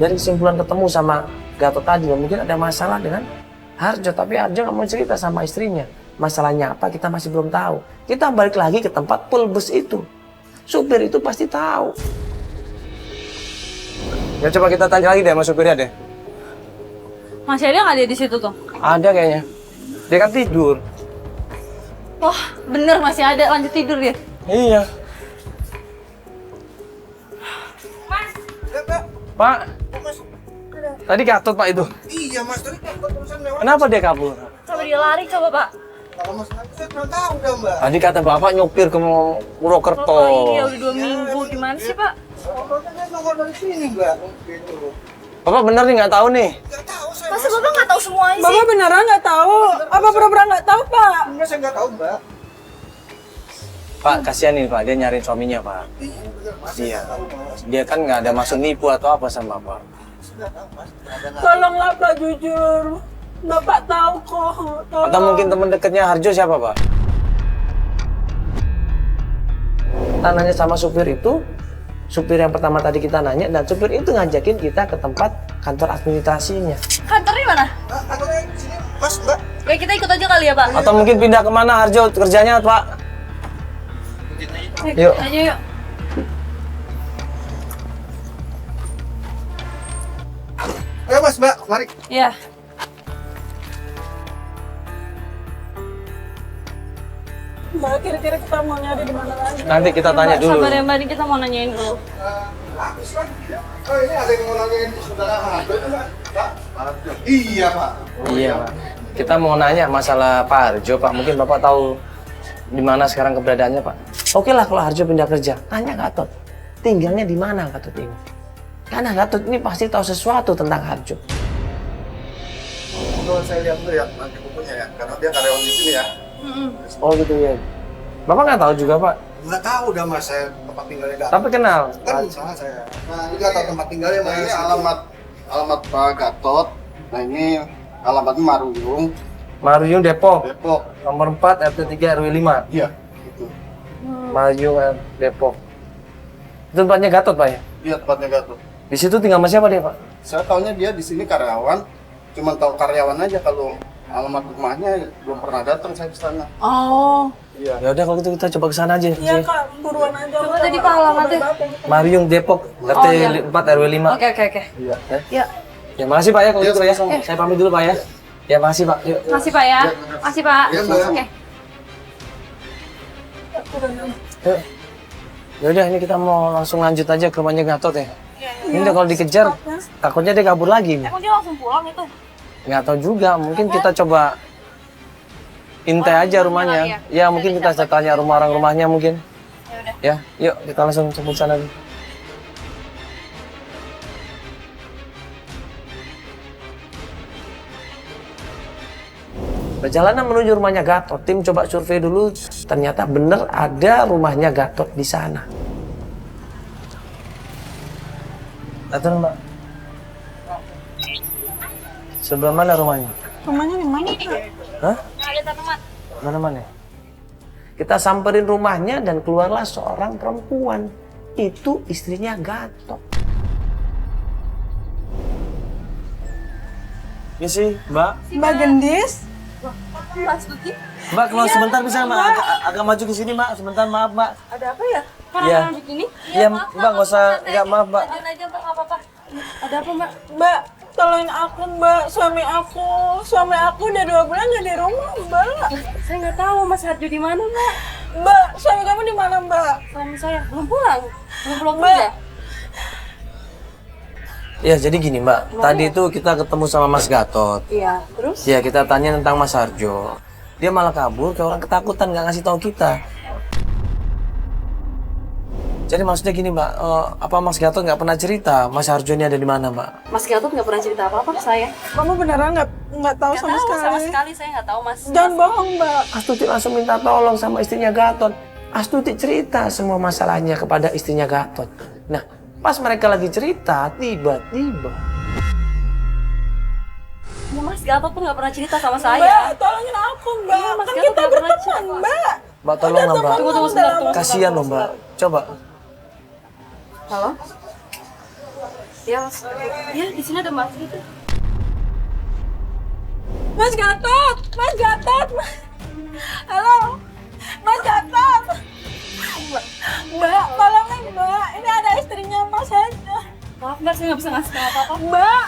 dari kesimpulan ketemu sama Gatot tadi, mungkin ada masalah dengan Harjo, tapi Harjo nggak mau cerita sama istrinya. Masalahnya apa kita masih belum tahu. Kita balik lagi ke tempat pulbus itu. Supir itu pasti tahu. Ya coba kita tanya lagi deh sama supirnya deh. Masih ada nggak dia di situ tuh? Ada kayaknya. Dia kan tidur. Wah, bener masih ada, lanjut tidur dia. Iya. Pak. Tadi Gatot Pak itu. Iya mas, tadi barusan lewat. Kenapa dia kabur? Coba dia lari coba Pak. Kalau mas saya kurang tahu dah mbak. Tadi kata Bapak nyopir ke Purwokerto. Oh iya, udah 2 minggu. Gimana sih Pak? Pokoknya dia nongol dari sini mbak. Gitu. Bapak bener nih nggak tahu nih. Nggak tahu saya. Masa Bapak nggak tahu semuanya sih? Bapak beneran nggak tahu? Apa pura-pura nggak tahu, Pak? Enggak, saya nggak tahu mbak. Pak, kasihan nih Pak, dia nyariin suaminya Pak. Iya bener mas. Iya. Saya tahu, mas. Dia kan nggak ada maksud nipu atau apa sama Bapak. Sudah tahu mas. Ada nggak? Tolonglah Pak, jujur. Bapak tahu kok. Tolong. Atau mungkin teman dekatnya Harjo siapa Pak? Kita nanya sama supir itu, supir yang pertama tadi kita nanya, dan supir itu ngajakin kita ke tempat kantor administrasinya. Kantornya mana? Kantornya di sini mas mbak. Ya kita ikut aja kali ya Pak. Atau mungkin pindah kemana Harjo kerjanya Pak? Yuk. Ayo yuk. Ayo mas mbak, mari. Iya. Mbak, kira-kira kita mau nyari di mana lagi? Nanti kita tanya dulu. Sabar ya Mbak, ini kita mau nanyain dulu. Habis lagi. Oh ini ada yang mau nanyain saudara Harjo mbak. Pak. Iya pak. Iya Pak. Kita mau nanya masalah Pak Harjo Pak. Mungkin Bapak tahu di mana sekarang keberadaannya Pak. Oke lah kalau Harjo pindah kerja. Tanya Gatot. Tinggalnya di mana Gatot ini? Karena Gatot ini pasti tahu sesuatu tentang Harjo. Kalau saya lihat dulu ya nanti bukunya ya, karena dia karyawan di sini ya. Oh gitu ya. Bapak nggak tahu juga Pak. Nggak tahu udah mas, saya tempat tinggalnya Gatot. Tapi kenal. Kan sama saya. Nah ini nggak tahu tempat tinggalnya mas. Ini alamat Pak Gatot. Nah ini alamatnya Maruyung, Maruyung Depok. Depok. Nomor 4 RT 3 RW 5. Iya. Gitu. Maruyung Depok. Itu tempatnya Gatot Pak ya? Iya tempatnya Gatot. Di situ tinggal sama siapa dia Pak? Saya taunya dia di sini karyawan. Cuman tahu karyawan aja, kalau alamat rumahnya belum pernah datang saya ke sana. Oh, Iya. Ya udah kalau gitu kita coba ke sana aja. iya Kak, buruan aja. Coba tadi Pak alamatnya. Maruyung Depok RT Oh, iya. 4 RW 5. Oke. Iya. Ya. Ya makasih Pak ya kalau Iya, gitu Pak ya. sama-sama. Saya pamit dulu Pak ya. Ya makasih Pak. Yuk. Masih Pak ya. Masih Pak. Iya, Mbak. Oke. Yuk. Ya udah ini kita mau langsung lanjut aja ke rumahnya Gatot ya. Ini udah kalau dikejar takutnya dia kabur lagi. Emang dia langsung pulang itu? Nggak tahu juga, mungkin kita coba intai aja rumahnya. Ya mungkin kita tanya rumah orang rumahnya mungkin. Ya udah. Ya, yuk kita langsung jemput sana. Perjalanan menuju rumahnya Gatot, tim coba survei dulu, ternyata bener ada rumahnya Gatot di sana. Datang Mbak. Sebelah mana rumahnya? Rumahnya di mana, Kak? Hah? Ada tanaman. Mana-mana? Kita samperin rumahnya dan keluarlah seorang perempuan. Itu istrinya Gatot. Ini sih, Mbak. Mbak Gendis? Mas Tuti. Mbak keluar sebentar bisa Mbak? Agak maju ke sini Mbak, sebentar maaf Mbak. Ada apa ya? Karena Iya. orang begini? Iya Mbak nggak usah, nggak maaf Mbak. Lanjut aja Mbak, nggak apa-apa. Ada apa Mbak? Mbak, tolongin aku Mbak, suami aku udah 2 bulan nggak di rumah Mbak. Saya nggak tahu Mas Harjo di mana Mbak. Mbak, suami kamu di mana Mbak? Suami saya belum pulang. Belum pulang Mbak. kerja. Ya jadi gini Mbak, tadi itu kita ketemu sama Mas Gatot. Iya. Terus? Ya kita tanya tentang Mas Harjo. Dia malah kabur, kayak orang ketakutan, nggak ngasih tahu kita. Jadi maksudnya gini Mbak, apa Mas Gatot nggak pernah cerita Mas Harjo ini ada di mana Mbak? Mas Gatot nggak pernah cerita apa-apa ke saya. Kamu beneran nggak tahu Nggak sama tahu sekali? sama sekali, saya nggak tahu Mas. Jangan bohong Mbak. Astuti langsung minta tolong sama istrinya Gatot. Astuti cerita semua masalahnya kepada istrinya Gatot. Nah, pas mereka lagi cerita, tiba-tiba Ya, Mas Gatot tuh nggak pernah cerita sama saya. Mbak, tolongin aku Mbak. Iya, Mas Kan Gatot kita nggak pernah berteman cerita. Mbak. Mbak tolong lah Mbak. Tunggu sebentar. Tunggu. Kasihan loh Mbak. Coba. Halo? Ya mas, ya di sini ada mas gitu. Mas Gatot, Mas Gatot. Halo, Mas Gatot. Mbak, tolongin Mbak. Ini ada istrinya Mas Haja. Maaf mbak, saya nggak bisa ngasih tahu apa-apa. Mbak.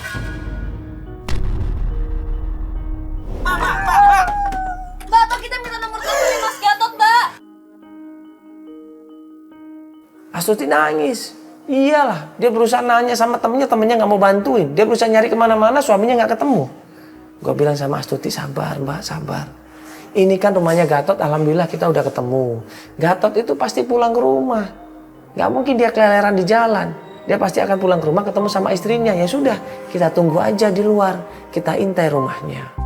Mbak, atau kita minta nomor telepon Mas Gatot, Mbak. Astuti nangis. Iyalah, dia berusaha nanya sama temennya nggak mau bantuin. Dia berusaha nyari kemana-mana, suaminya nggak ketemu. Gue bilang sama Astuti, sabar mbak, sabar. Ini kan rumahnya Gatot, alhamdulillah kita udah ketemu. Gatot itu pasti pulang ke rumah. Nggak mungkin dia keleleran di jalan. Dia pasti akan pulang ke rumah ketemu sama istrinya. Ya sudah, kita tunggu aja di luar. Kita intai rumahnya.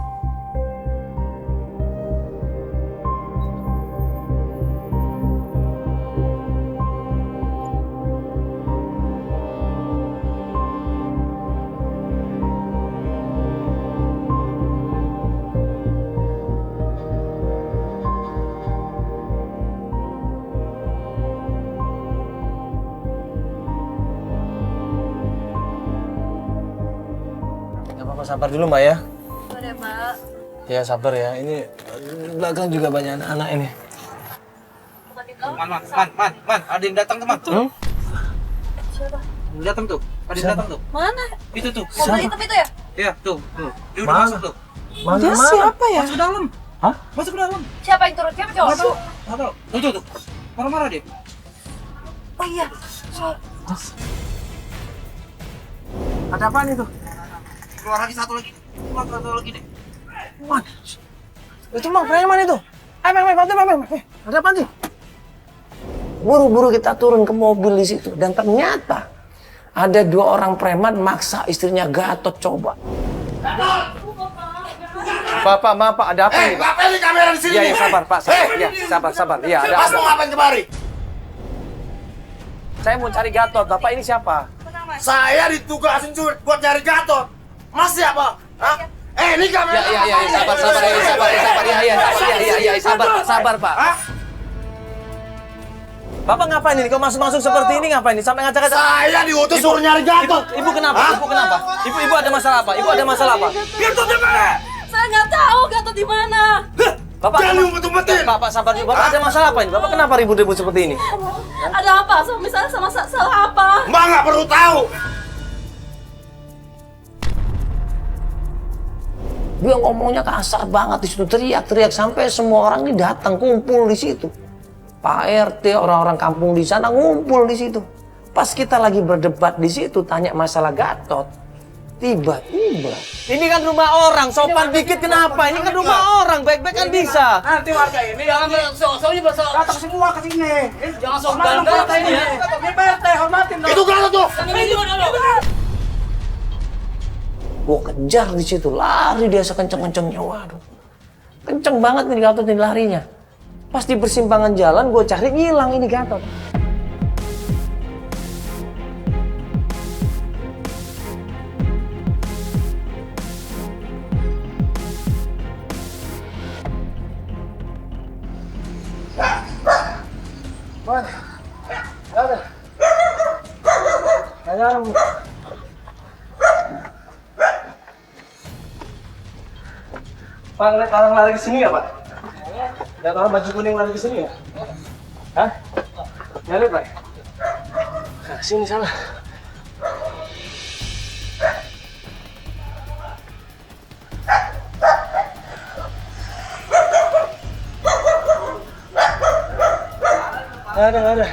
Sabar dulu mbak ya. Sabar ya mbak. Ya sabar ya. Ini belakang juga banyak anak-anak ini. Man, ada yang datang teman. Siapa? Datang tuh, ada yang datang tuh. Mana? Itu tuh. Mobil hitam itu ya? Iya, tuh. Dia udah Mana? masuk tuh. Dia siapa ya? Masuk ke dalam. Hah? Masuk ke dalam. Siapa yang turun? Siapa cowok? Nggak tahu. Tuh. Marah-marah dia. Oh iya. Ada apaan itu? Keluar lagi satu lagi. Keluar satu lagi deh. Man, itu mang preman itu. Bantu. Ada apa sih? Buru-buru kita turun ke mobil di situ dan ternyata ada 2 orang preman maksa istrinya Gatot coba. Bapak, ada apa ini? Ngapain di kamera di sini? Iya, sabar Pak. Sabar. Iya, ada. Mas mau ngapain kemari? Saya mau cari Gatot. Bapak ini siapa? Saya ditugasin buat nyari Gatot. Mas siapa? Hah? Ini kamera. Iya, sabar Pak. Hah? Bapak ngapain ini? Kok masuk seperti ini ngapain ini? Sampai ngajak-ngajak. Saya diutus suruh nyari Gatot. Ibu kenapa? Ibu ada masalah apa? Gatot di mana? Saya nggak tahu Gatot di mana. Bapak Jangan ngumpet-ngumpetin. Bapak sabar dulu. Bapak ada masalah apa ini? Bapak kenapa ribut-ribut seperti ini? Ada apa? Suami saya sama salah apa? Mbak nggak perlu tahu. Dia ngomongnya kasar banget di situ, teriak-teriak sampai semua orang ini datang kumpul di situ. Pak RT, orang-orang kampung di sana ngumpul di situ. Pas kita lagi berdebat di situ tanya masalah Gatot, tiba-tiba ini kan rumah orang, sopan dikit kenapa? Ini kan rumah orang, baik-baik kan bisa. Nanti warga ini jangan datang semua ke sini. Jangan sok ganda ini ya. Ini PRT, hormatin dong. Itu Gatot tuh. Gua kejar di situ, lari dia sekenceng-kencengnya, waduh. Kenceng banget nih Gatot ini larinya. Pas di persimpangan jalan, gue cari ngilang ini Gatot. Pak, lihat orang lari ke sini nggak, Pak? Lihat orang baju kuning lari ke sini nggak? Hah? Nggak lihat, Pak? Nah, sini sana. Nggak ada.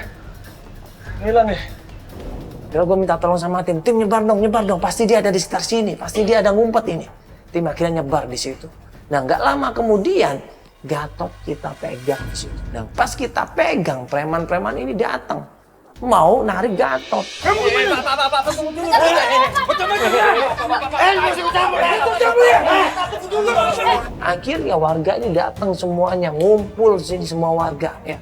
Hilang nih. Kira gue minta tolong sama tim nyebar dong. Pasti dia ada di sekitar sini. Pasti dia ada ngumpet ini. Tim akhirnya nyebar di situ. Nah, nggak lama kemudian Gatot kita pegang di situ. Dan pas kita pegang, preman-preman ini datang mau narik Gatot. Akhirnya warga ini datang semuanya, ngumpul sini semua warga ya.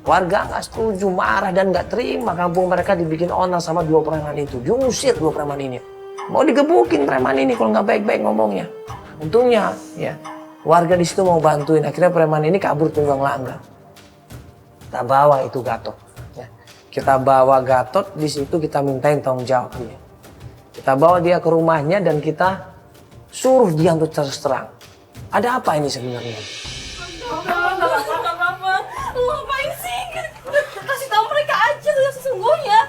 Warga nggak setuju, marah dan nggak terima kampung mereka dibikin onar sama 2 preman itu. Diusir 2 preman ini. Mau digebukin preman ini kalau nggak baik-baik ngomongnya. Untungnya ya warga di situ mau bantuin. Akhirnya preman ini kabur tunggang langgang. Kita bawa itu Gatot. Ya. Kita bawa Gatot di situ kita mintain tanggung jawab dia. Kita bawa dia ke rumahnya dan kita suruh dia untuk terus terang. Ada apa ini sebenarnya? Lu ngapain sih? Kasih tahu mereka aja tuh yang sesungguhnya.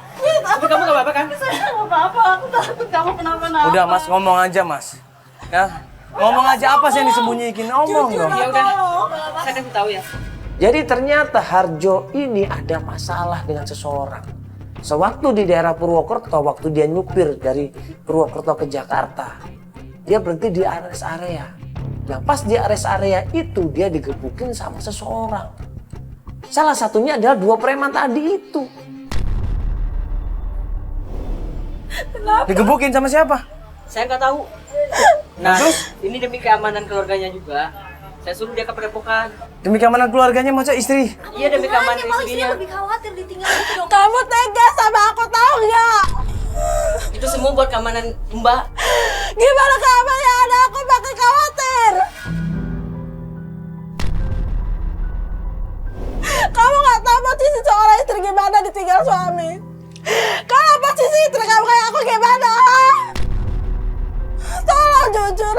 Tapi kamu gak apa-apa kan? Saya nggak apa-apa, aku takut kamu kenapa-napa. Udah mas, ngomong aja mas. Ya, ngomong aja apa sih yang disembunyiin? Ngomong dong. Ya udah, saya kasih tahu ya. Jadi ternyata Harjo ini ada masalah dengan seseorang. Sewaktu di daerah Purwokerto, waktu dia nyupir dari Purwokerto ke Jakarta, dia berhenti di rest area. Nah pas di rest area itu dia digebukin sama seseorang. Salah satunya adalah 2 preman tadi itu. Kenapa? Digebukin sama siapa? Saya nggak tahu. Nah, ini demi keamanan keluarganya juga. Saya suruh dia ke padepokan. Demi keamanan keluarganya, masa istri? Iya, demi keamanan Malah istrinya istrinya. lebih khawatir ditinggal gitu dong. Kamu tega sama aku, tahu nggak? Itu semua buat keamanan Mbak. Gimana keamanan ada aku pakai khawatir? Kamu nggak tahu posisi seorang istri gimana ditinggal suami. Kalau posisi istri kamu kayak aku gimana? Tolong jujur.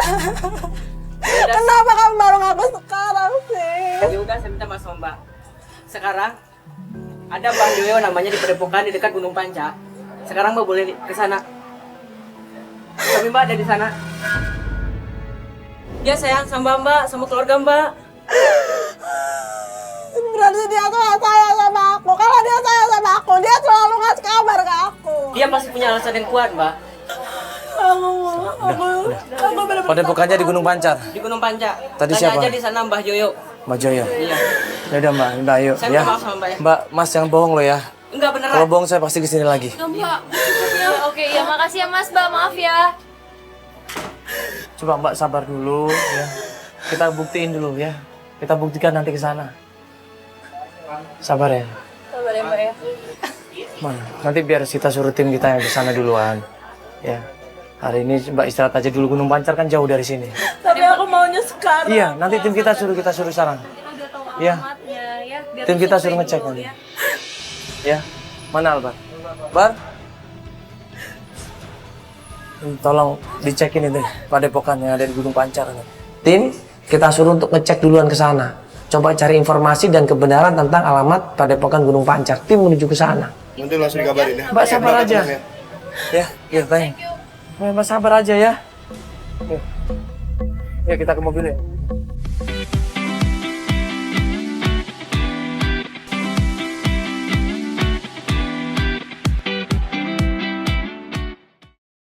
Kenapa kamu baru ngaku sekarang sih? Ya udah, saya minta maaf sama Mbak. Sekarang ada Mbak Yoyo namanya di padepokan di dekat Gunung Panca. Sekarang Mbak boleh ke sana. Tapi Mbak ada di sana. Dia sayang sama Mbak, sama keluarga Mbak. Berarti dia tuh gak sayang sama aku. Kalau dia sayang sama aku, dia selalu ngasih kabar ke aku. Dia pasti punya alasan yang kuat, Mbak. Aku bener-bener Padepokannya di Gunung Pancar. Di Gunung Panca. Tadi Tanya siapa? aja di sana Mbah Yoyo. Mbak Joyo. Iya. Ya udah Mbak ayo Saya ya. minta maaf sama Mbak ya. Mbak, Mas jangan bohong loh ya. Enggak beneran. Kalau bohong saya pasti kesini lagi. Mbak, cukup ya. Oke, ya makasih ya Mas, Mbak. Maaf ya. Coba Mbak sabar dulu ya. Kita buktiin dulu ya. Kita buktikan nanti ke sana. Sabar ya. Sabar ya, Mbak ya. Mana? Nanti biar kita suruh tim kita yang ke sana duluan. Ya. Hari ini Mbak istirahat aja dulu, Gunung Pancar kan jauh dari sini. Tapi aku maunya sekarang. Iya, nanti tim kita suruh sekarang. Udah tahu Iya. alamatnya ya. Biar Tim kita survei suruh ngecek dulu nanti. ya. Ya. Mana Albar? Bar? Tolong dicekin itu padepokan yang ada di Gunung Pancar. Tim kita suruh untuk ngecek duluan ke sana. Coba cari informasi dan kebenaran tentang alamat padepokan Gunung Pancar. Tim menuju ke sana. Nanti langsung dikabarin ya. Mbak sabar aja. Ya, thank you. Mbak sabar aja ya. Yuk. Ya kita ke mobil ya.